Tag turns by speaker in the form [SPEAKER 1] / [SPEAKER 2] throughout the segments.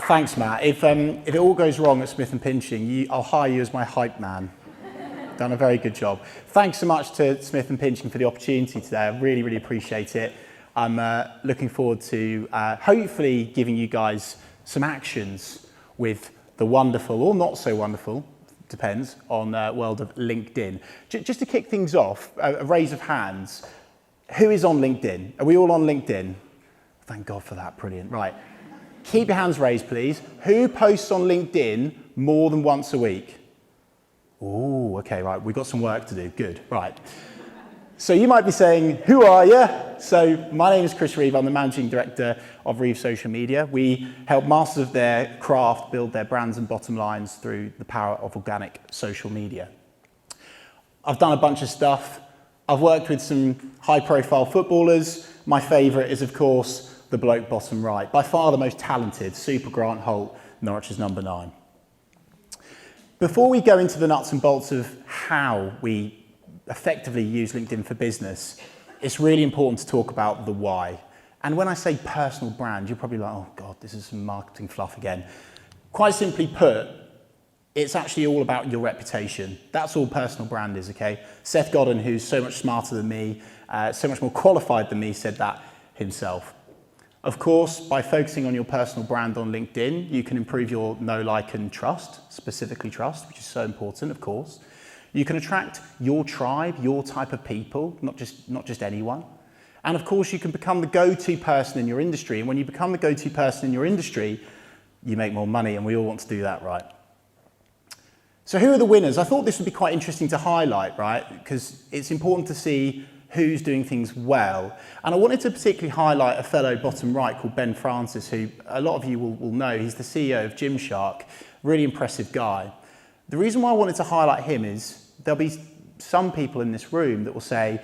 [SPEAKER 1] Thanks, Matt. If it all goes wrong at Smith & Pinching, I'll hire you as my hype man. Done a very good job. Thanks so much to Smith & Pinching for the opportunity today. I really, really appreciate it. I'm looking forward to hopefully giving you guys some actions with the wonderful, or not so wonderful, depends, on the world of LinkedIn. Just to kick things off, a raise of hands. Who is on LinkedIn? Are we all on LinkedIn? Thank God for that, brilliant. Right, keep your hands raised, please. Who posts on LinkedIn more than once a week? Oh, okay, right, we've got some work to do, good, right. So you might be saying, who are you? So my name is Reeve, I'm the Managing Director of Reeve Social Media. We help masters of their craft build their brands and bottom lines through the power of organic social media. I've done a bunch of stuff. I've worked with some high-profile footballers. My favourite is, of course, the bloke bottom right. By far the most talented, Super Grant Holt, Norwich's number 9. Before we go into the nuts and bolts of how we effectively use LinkedIn for business, it's really important to talk about the why. And when I say personal brand, you're probably like, oh God, this is some marketing fluff again. Quite simply put, it's actually all about your reputation. That's all personal brand is, okay? Seth Godin, who's so much smarter than me, so much more qualified than me, said that himself. Of course, by focusing on your personal brand on LinkedIn, you can improve your know, like, and trust, specifically trust, which is so important, of course. You can attract your tribe, your type of people, not just anyone. And of course, you can become the go-to person in your industry. And when you become the go-to person in your industry, you make more money, and we all want to do that, right? So who are the winners? I thought this would be quite interesting to highlight, right? Because it's important to see who's doing things well. And I wanted to particularly highlight a fellow bottom right called Ben Francis, who a lot of you will know. He's the CEO of Gymshark, really impressive guy. The reason why I wanted to highlight him is there'll be some people in this room that will say,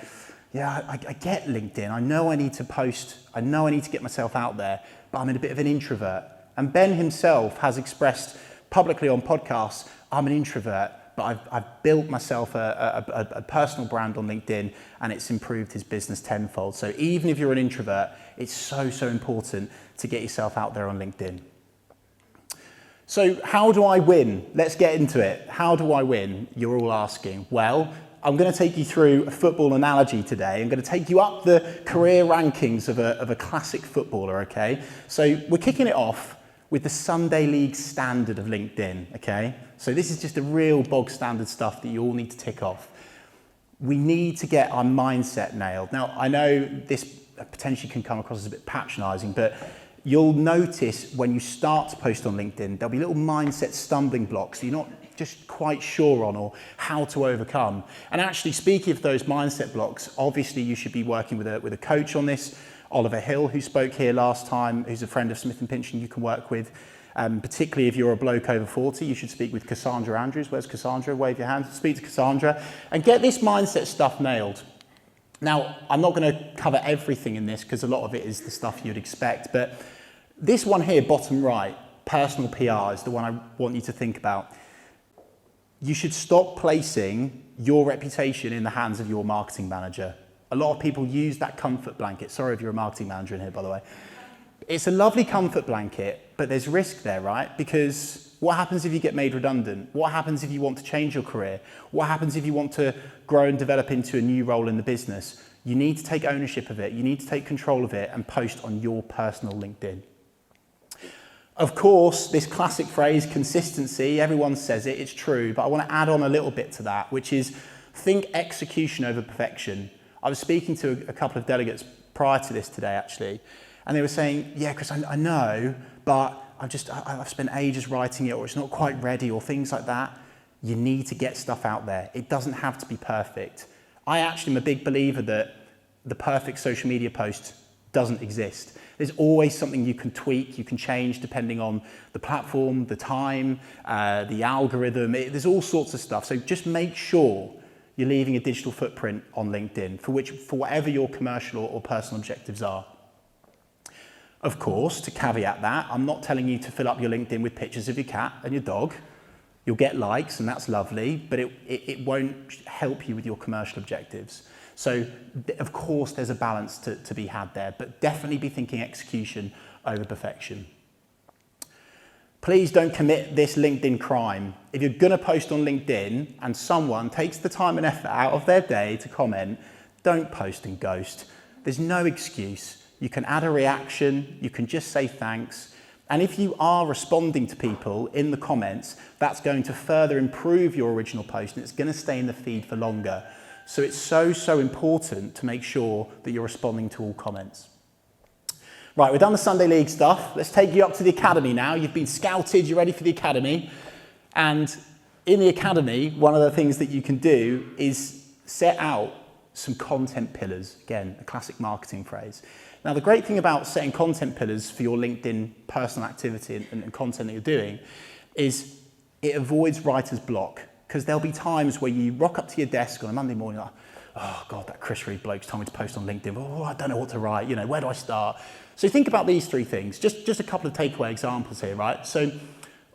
[SPEAKER 1] yeah, I get LinkedIn. I know I need to post. I know I need to get myself out there, but I'm a bit of an introvert. And Ben himself has expressed publicly on podcasts, I'm an introvert, but I've built myself a personal brand on LinkedIn, and it's improved his business tenfold. So even if you're an introvert, it's so, so important to get yourself out there on LinkedIn. So how do I win? Let's get into it. How do I win? You're all asking. Well, I'm going to take you through a football analogy today. I'm going to take you up the career rankings of a classic footballer, okay? So we're kicking it off with the Sunday League standard of LinkedIn, okay? So this is just a real bog standard stuff that you all need to tick off. We need to get our mindset nailed. Now, I know this potentially can come across as a bit patronizing, but you'll notice when you start to post on LinkedIn, there'll be little mindset stumbling blocks that you're not just quite sure on or how to overcome. And actually, speaking of those mindset blocks, obviously you should be working with a coach on this. Oliver Hill, who spoke here last time, who's a friend of Smith & Pinching, you can work with. Particularly if you're a bloke over 40, you should speak with Cassandra Andrews. Where's Cassandra? Wave your hand. Speak to Cassandra and get this mindset stuff nailed. Now, I'm not going to cover everything in this because a lot of it is the stuff you'd expect, but this one here, bottom right, personal PR, is the one I want you to think about. You should stop placing your reputation in the hands of your marketing manager. A lot of people use that comfort blanket. Sorry if you're a marketing manager in here, by the way. It's a lovely comfort blanket, but there's risk there, right? Because what happens if you get made redundant? What happens if you want to change your career? What happens if you want to grow and develop into a new role in the business? You need to take ownership of it. You need to take control of it and post on your personal LinkedIn. Of course, this classic phrase, consistency, everyone says it, it's true, but I want to add on a little bit to that, which is think execution over perfection. I was speaking to a couple of delegates prior to this today, actually, and they were saying, yeah, Chris, I know, but I've spent ages writing it, or it's not quite ready, or things like that. You need to get stuff out there. It doesn't have to be perfect. I actually am a big believer that the perfect social media post doesn't exist. There's always something you can tweak, you can change depending on the platform, the time, the algorithm. There's all sorts of stuff. So just make sure you're leaving a digital footprint on LinkedIn for whatever your commercial or personal objectives are. Of course, to caveat that, I'm not telling you to fill up your LinkedIn with pictures of your cat and your dog. You'll get likes and that's lovely, but it won't help you with your commercial objectives. So of course there's a balance to be had there, but definitely be thinking execution over perfection. Please don't commit this LinkedIn crime. If you're going to post on LinkedIn and someone takes the time and effort out of their day to comment, don't post and ghost. There's no excuse. You can add a reaction, you can just say thanks. And if you are responding to people in the comments, that's going to further improve your original post and it's going to stay in the feed for longer. So it's so important to make sure that you're responding to all comments. Right, we're done the Sunday League stuff. Let's take you up to the academy now. You've been scouted, you're ready for the academy. And in the academy, one of the things that you can do is set out some content pillars. Again, a classic marketing phrase. Now, the great thing about setting content pillars for your LinkedIn personal activity and content that you're doing is it avoids writer's block, because there'll be times where you rock up to your desk on a Monday morning, like, oh God, that Chris Reeve bloke's told me to post on LinkedIn. Oh, I don't know what to write. You know, where do I start? So think about these three things. Just a couple of takeaway examples here, right? So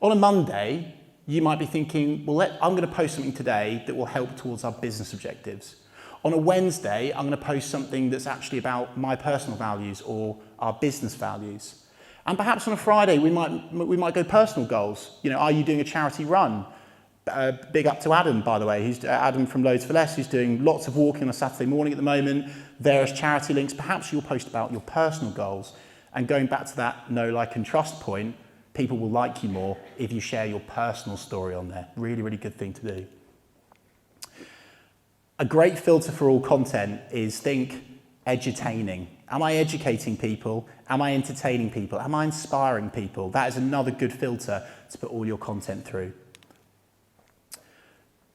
[SPEAKER 1] on a Monday, you might be thinking, well, I'm going to post something today that will help towards our business objectives. On a Wednesday, I'm going to post something that's actually about my personal values or our business values. And perhaps on a Friday, we might go personal goals. You know, are you doing a charity run? Big up to Adam, by the way. He's Adam from Loads for Less, who's doing lots of walking on a Saturday morning at the moment, various charity links. Perhaps you'll post about your personal goals. And going back to that know, like, and trust point, people will like you more if you share your personal story on there. Really, really good thing to do. A great filter for all content is think edutaining. Am I educating people? Am I entertaining people? Am I inspiring people? That is another good filter to put all your content through.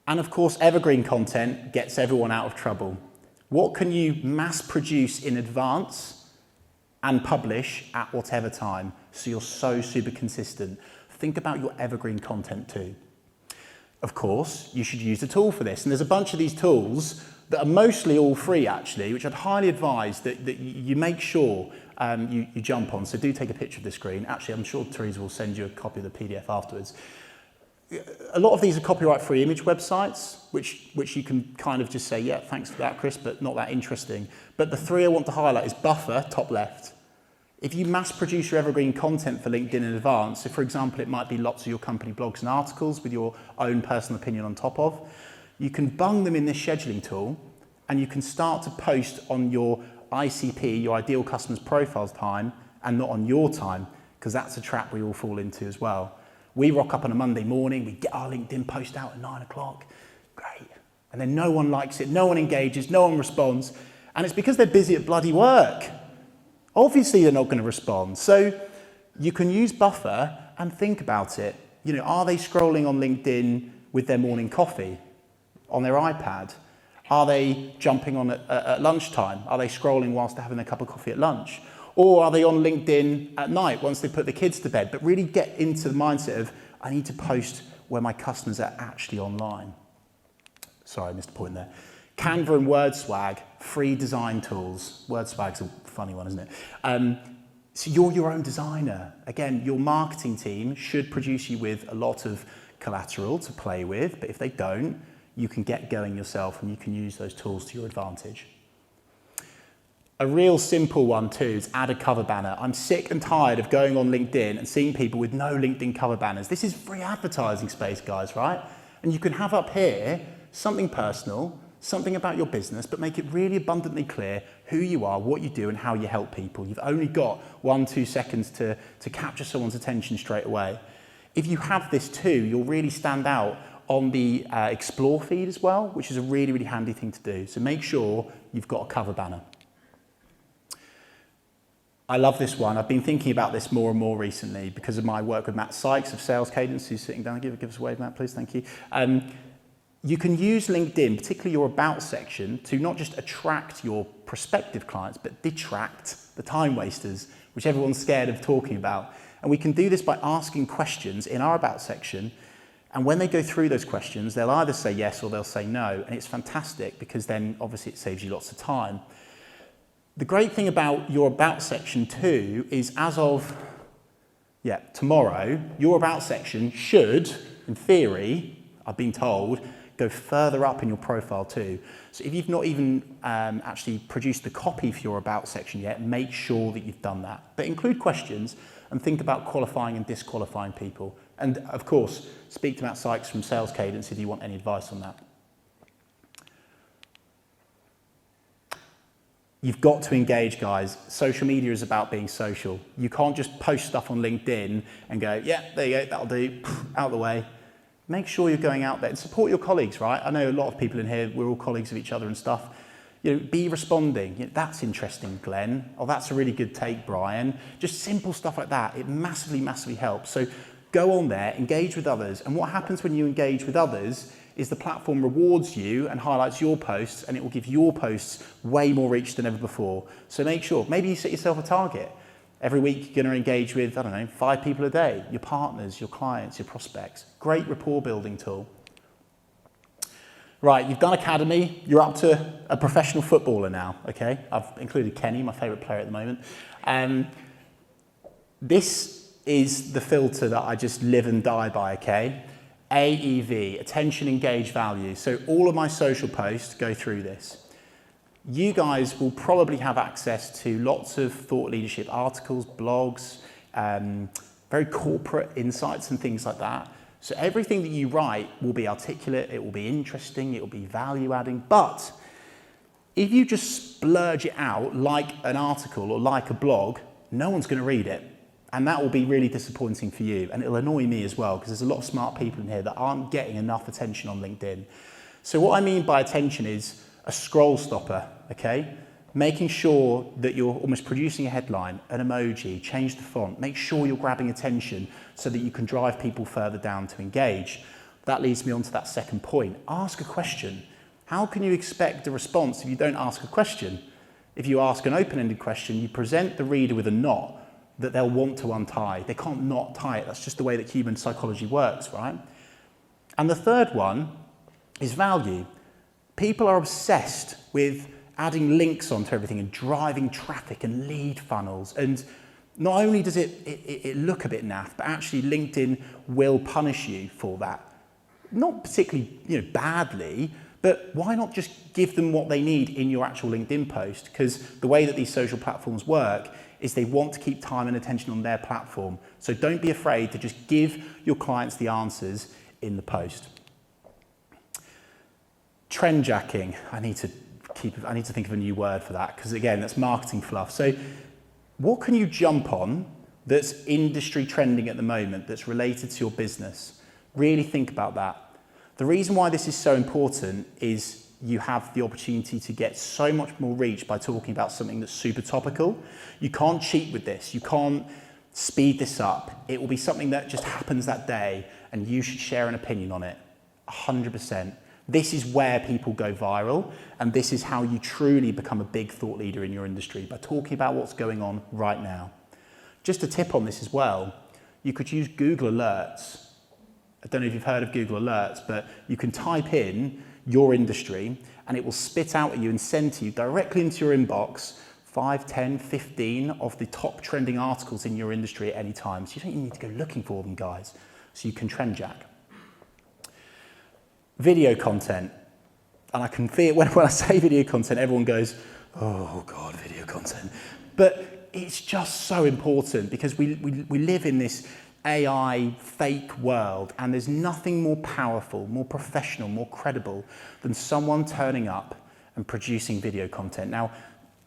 [SPEAKER 1] And of course, evergreen content gets everyone out of trouble. What can you mass produce in advance and publish at whatever time so you're so super consistent? Think about your evergreen content too. Of course, you should use a tool for this. And there's a bunch of these tools that are mostly all free, actually, which I'd highly advise that you make sure you jump on. So do take a picture of the screen. Actually, I'm sure Teresa will send you a copy of the PDF afterwards. A lot of these are copyright-free image websites, which you can kind of just say, yeah, thanks for that, Chris, but not that interesting. But the three I want to highlight is Buffer, top left. If you mass produce your evergreen content for LinkedIn in advance, so for example, it might be lots of your company blogs and articles with your own personal opinion on top of, you can bung them in this scheduling tool and you can start to post on your ICP, your ideal customer's profiles time, and not on your time, because that's a trap we all fall into as well. We rock up on a Monday morning, we get our LinkedIn post out at 9 o'clock, great. And then no one likes it, no one engages, no one responds. And it's because they're busy at bloody work. Obviously they're not going to respond. So you can use Buffer and think about it. You know, are they scrolling on LinkedIn with their morning coffee on their iPad? Are they jumping on at lunchtime? Are they scrolling whilst they're having a cup of coffee at lunch? Or are they on LinkedIn at night once they put the kids to bed? But really get into the mindset of, I need to post where my customers are actually online. Sorry, I missed a point there. Canva and WordSwag, free design tools. WordSwag's a funny one, isn't it? So you're your own designer. Again, your marketing team should produce you with a lot of collateral to play with, but if they don't, you can get going yourself and you can use those tools to your advantage. A real simple one too is add a cover banner. I'm sick and tired of going on LinkedIn and seeing people with no LinkedIn cover banners. This is free advertising space, guys, right? And you can have up here something personal, something about your business, but make it really abundantly clear who you are, what you do, and how you help people. You've only got 1-2 seconds to capture someone's attention straight away. If you have this too, you'll really stand out on the Explore feed as well, which is a really, really handy thing to do. So make sure you've got a cover banner. I love this one. I've been thinking about this more and more recently because of my work with Matt Sykes of Sales Cadence, who's sitting down. Give us a wave, Matt, please. Thank you. You can use LinkedIn, particularly your About section, to not just attract your prospective clients, but detract the time wasters, which everyone's scared of talking about. And we can do this by asking questions in our About section. And when they go through those questions, they'll either say yes or they'll say no. And it's fantastic because then obviously it saves you lots of time. The great thing about your About section too is as of tomorrow, your About section should, in theory, I've been told, go further up in your profile too. So if you've not even actually produced the copy for your About section yet, make sure that you've done that. But include questions and think about qualifying and disqualifying people. And of course, speak to Matt Sykes from Sales Cadence if you want any advice on that. You've got to engage, guys. Social media is about being social. You can't just post stuff on LinkedIn and go, yeah, there you go, that'll do, out of the way. Make sure you're going out there and support your colleagues, right? I know a lot of people in here, we're all colleagues of each other and stuff. You know, be responding. You know, that's interesting, Glenn. Oh, that's a really good take, Brian. Just simple stuff like that. It massively, massively helps. So go on there, engage with others. And what happens when you engage with others is the platform rewards you and highlights your posts, and it will give your posts way more reach than ever before. So make sure, maybe you set yourself a target. Every week you're going to engage with, I don't know, 5 people a day, your partners, your clients, your prospects. Great rapport building tool. Right, you've done academy, you're up to a professional footballer now, okay? I've included Kenny, my favourite player at the moment. This is the filter that I just live and die by, okay? AEV, attention, engage, value. So all of my social posts go through this. You guys will probably have access to lots of thought leadership articles, blogs, very corporate insights and things like that. So everything that you write will be articulate, it will be interesting, it will be value adding. But if you just splurge it out like an article or like a blog, no one's going to read it. And that will be really disappointing for you. And it'll annoy me as well, because there's a lot of smart people in here that aren't getting enough attention on LinkedIn. So what I mean by attention is a scroll stopper, okay? Making sure that you're almost producing a headline, an emoji, change the font, make sure you're grabbing attention so that you can drive people further down to engage. That leads me on to that second point. Ask a question. How can you expect a response if you don't ask a question? If you ask an open-ended question, you present the reader with a knot that they'll want to untie. They can't not tie it. That's just the way that human psychology works, right? And the third one is value. People are obsessed with adding links onto everything and driving traffic and lead funnels. And not only does it look a bit naff, but actually LinkedIn will punish you for that. Not particularly, badly, but why not just give them what they need in your actual LinkedIn post? Because the way that these social platforms work is they want to keep time and attention on their platform. So don't be afraid to just give your clients the answers in the post. Trend jacking. I need to think of a new word for that, because again, that's marketing fluff. So what can you jump on that's industry trending at the moment that's related to your business? Really think about that. The reason why this is so important is you have the opportunity to get so much more reach by talking about something that's super topical. You can't cheat with this. You can't speed this up. It will be something that just happens that day, and you should share an opinion on it, 100%. This is where people go viral, and this is how you truly become a big thought leader in your industry, by talking about what's going on right now. Just a tip on this as well, you could use Google Alerts. I don't know if you've heard of Google Alerts, but you can type in your industry and it will spit out at you and send to you directly into your inbox 5, 10, 15 of the top trending articles in your industry at any time. So you don't even need to go looking for them, guys. So you can trend jack. Video content. And I can feel when I say video content, everyone goes, oh God, video content. But it's just so important, because we live in this AI fake world, and there's nothing more powerful, more professional, more credible than someone turning up and producing video content. Now,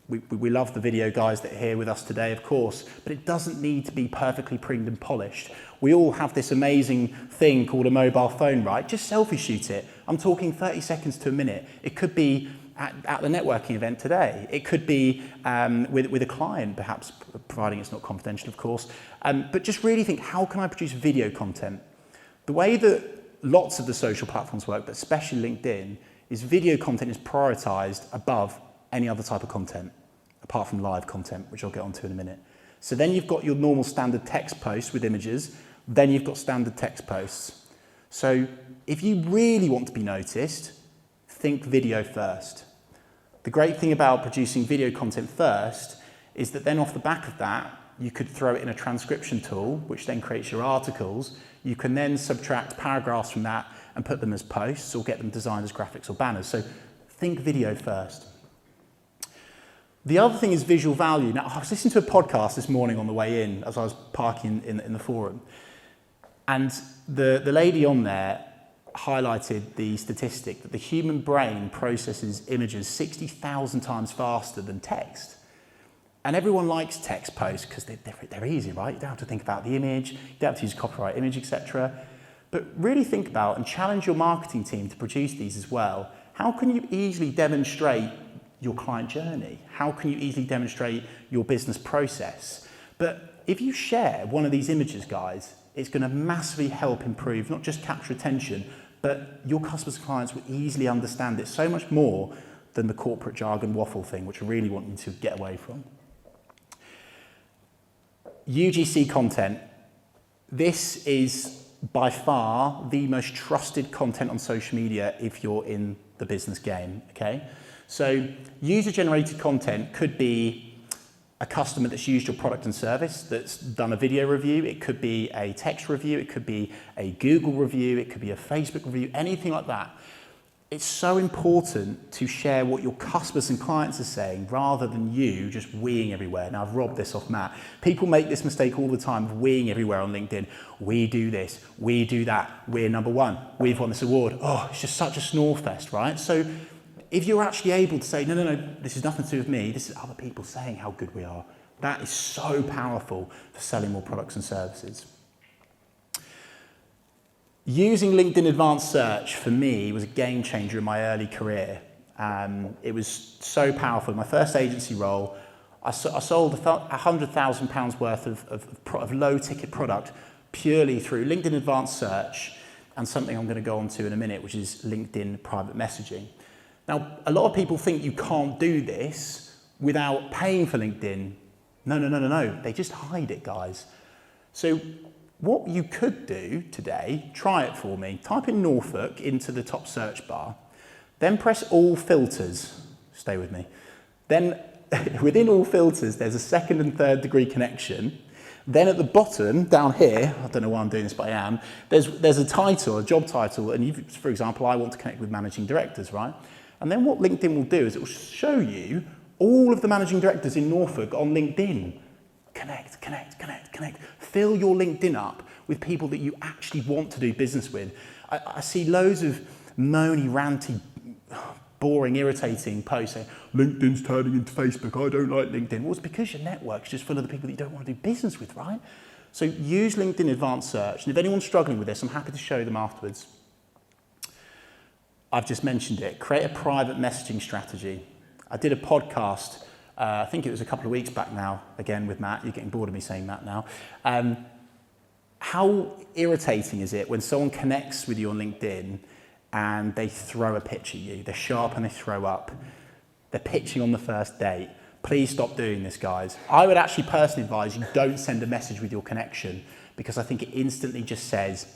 [SPEAKER 1] we love the video guys that are here with us today, of course, but it doesn't need to be perfectly preened and polished. We all have this amazing thing called a mobile phone, right? Just selfie shoot it. I'm talking 30 seconds to a minute. It could be at the networking event today. It could be with a client, perhaps, providing it's not confidential, of course. But just really think, how can I produce video content? The way that lots of the social platforms work, but especially LinkedIn, is video content is prioritized above any other type of content, apart from live content, which I'll get onto in a minute. So then you've got your normal standard text posts with images, then you've got standard text posts. So if you really want to be noticed, think video first. The great thing about producing video content first is that then off the back of that, you could throw it in a transcription tool, which then creates your articles. You can then subtract paragraphs from that and put them as posts, or get them designed as graphics or banners. So think video first. The other thing is visual value. Now, I was listening to a podcast this morning on the way in as I was parking in the forum, and the lady on there highlighted the statistic that the human brain processes images 60,000 times faster than text. And everyone likes text posts because they're easy, right? You don't have to think about the image, you don't have to use copyright image, etc. But really think about and challenge your marketing team to produce these as well. How can you easily demonstrate your client journey? How can you easily demonstrate your business process? But if you share one of these images, guys, it's going to massively help improve, not just capture attention, but your customers and clients will easily understand it so much more than the corporate jargon waffle thing, which I really want you to get away from. UGC content. This is by far the most trusted content on social media if you're in the business game, okay? So user-generated content could be a customer that's used your product and service, that's done a video review, it could be a text review, it could be a Google review, it could be a Facebook review, anything like that. It's so important to share what your customers and clients are saying rather than you just weeing everywhere. Now, I've robbed this off Matt. People make this mistake all the time of weeing everywhere on LinkedIn. We do this, we do that, we're number one, we've won this award. Oh, it's just such a snore fest, right? So if you're actually able to say, no, this is nothing to do with me, this is other people saying how good we are, that is so powerful for selling more products and services. Using LinkedIn Advanced Search for me was a game changer in my early career. It was so powerful. In my first agency role, I sold £100,000 worth of low ticket product purely through LinkedIn Advanced Search and something I'm going to go on to in a minute, which is LinkedIn private messaging. Now, a lot of people think you can't do this without paying for LinkedIn. No. They just hide it, guys. So what you could do today, try it for me. Type in Norfolk into the top search bar, then press all filters. Stay with me. Then within all filters, there's a second and third degree connection. Then at the bottom, down here, I don't know why I'm doing this, but I am, there's a title, a job title, and for example, I want to connect with managing directors, right? And then what LinkedIn will do is it will show you all of the managing directors in Norfolk on LinkedIn. Connect. Fill your LinkedIn up with people that you actually want to do business with. I see loads of moany, ranty, boring, irritating posts saying, LinkedIn's turning into Facebook, I don't like LinkedIn. Well, it's because your network's just full of the people that you don't want to do business with, right? So use LinkedIn Advanced Search. And if anyone's struggling with this, I'm happy to show them afterwards. I've just mentioned it. Create a private messaging strategy. I did a podcast, I think it was a couple of weeks back now, again with Matt. You're getting bored of me saying Matt now. How irritating is it when someone connects with you on LinkedIn and they throw a pitch at you? They're sharp and they throw up. They're pitching on the first date. Please stop doing this, guys. I would actually personally advise you don't send a message with your connection because I think it instantly just says,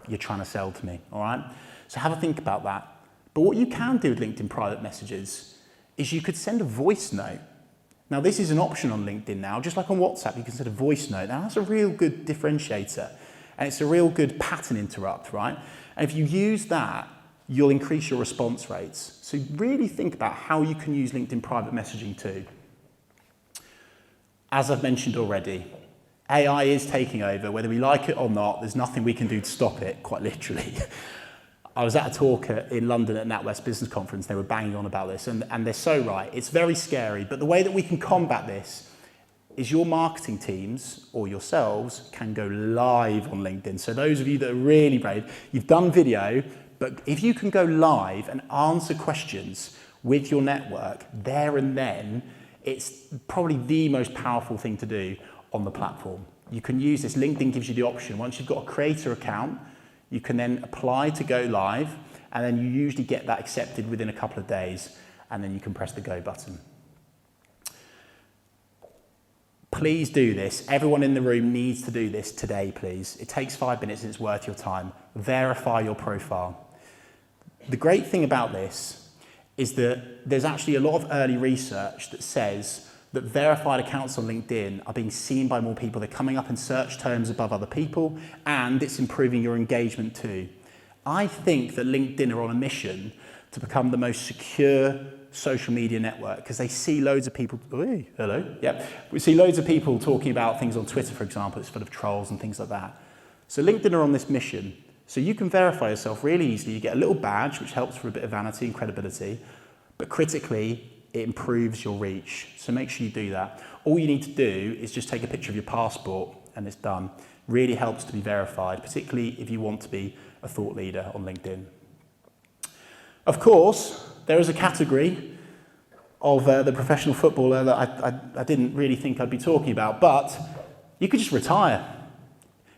[SPEAKER 1] you're trying to sell to me, all right? So have a think about that. But what you can do with LinkedIn private messages is you could send a voice note. Now, this is an option on LinkedIn now, just like on WhatsApp, you can send a voice note. Now, that's a real good differentiator, and it's a real good pattern interrupt, right? And if you use that, you'll increase your response rates. So really think about how you can use LinkedIn private messaging too. As I've mentioned already, AI is taking over, whether we like it or not, there's nothing we can do to stop it, quite literally. I was at a talk in London at NatWest Business Conference. They were banging on about this, and they're so right. It's very scary, but the way that we can combat this is your marketing teams or yourselves can go live on LinkedIn. So those of you that are really brave, you've done video, but if you can go live and answer questions with your network there and then, it's probably the most powerful thing to do on the platform. You can use this. LinkedIn gives you the option. Once you've got a creator account, you can then apply to go live, and then you usually get that accepted within a couple of days, and then you can press the go button. Please do this. Everyone in the room needs to do this today, please. It takes 5 minutes and it's worth your time. Verify your profile. The great thing about this is that there's actually a lot of early research that says that verified accounts on LinkedIn are being seen by more people. They're coming up in search terms above other people, and it's improving your engagement too. I think that LinkedIn are on a mission to become the most secure social media network because they see loads of people, hello, yep. We see loads of people talking about things on Twitter, for example, it's full of trolls and things like that. So LinkedIn are on this mission. So you can verify yourself really easily. You get a little badge, which helps for a bit of vanity and credibility, but critically, it improves your reach. So make sure you do that. All you need to do is just take a picture of your passport and it's done. Really helps to be verified, particularly if you want to be a thought leader on LinkedIn. Of course, there is a category of the professional footballer that I didn't really think I'd be talking about, but you could just retire.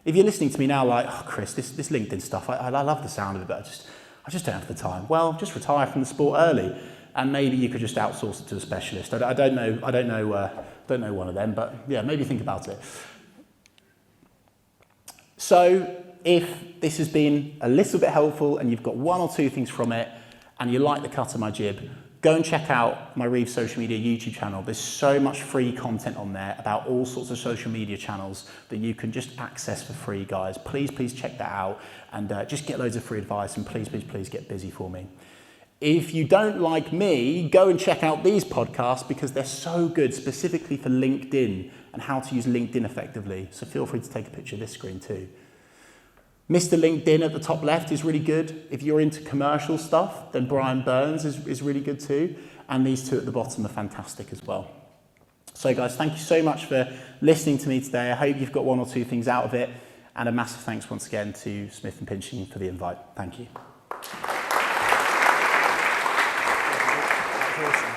[SPEAKER 1] If you're listening to me now like, oh Chris, this LinkedIn stuff, I love the sound of it, but I just don't have the time. Well, just retire from the sport early, and maybe you could just outsource it to a specialist. I don't know one of them, but yeah, maybe think about it. So if this has been a little bit helpful and you've got one or two things from it, and you like the cut of my jib, go and check out my Reeve Social Media YouTube channel. There's so much free content on there about all sorts of social media channels that you can just access for free, guys. Please check that out and just get loads of free advice, and please get busy for me. If you don't like me, go and check out these podcasts because they're so good, specifically for LinkedIn and how to use LinkedIn effectively. So feel free to take a picture of this screen too. Mr. LinkedIn at the top left is really good. If you're into commercial stuff, then Brian Burns is really good too. And these two at the bottom are fantastic as well. So guys, thank you so much for listening to me today. I hope you've got one or two things out of it. And a massive thanks once again to Smith & Pinching for the invite. Thank you. That was awesome.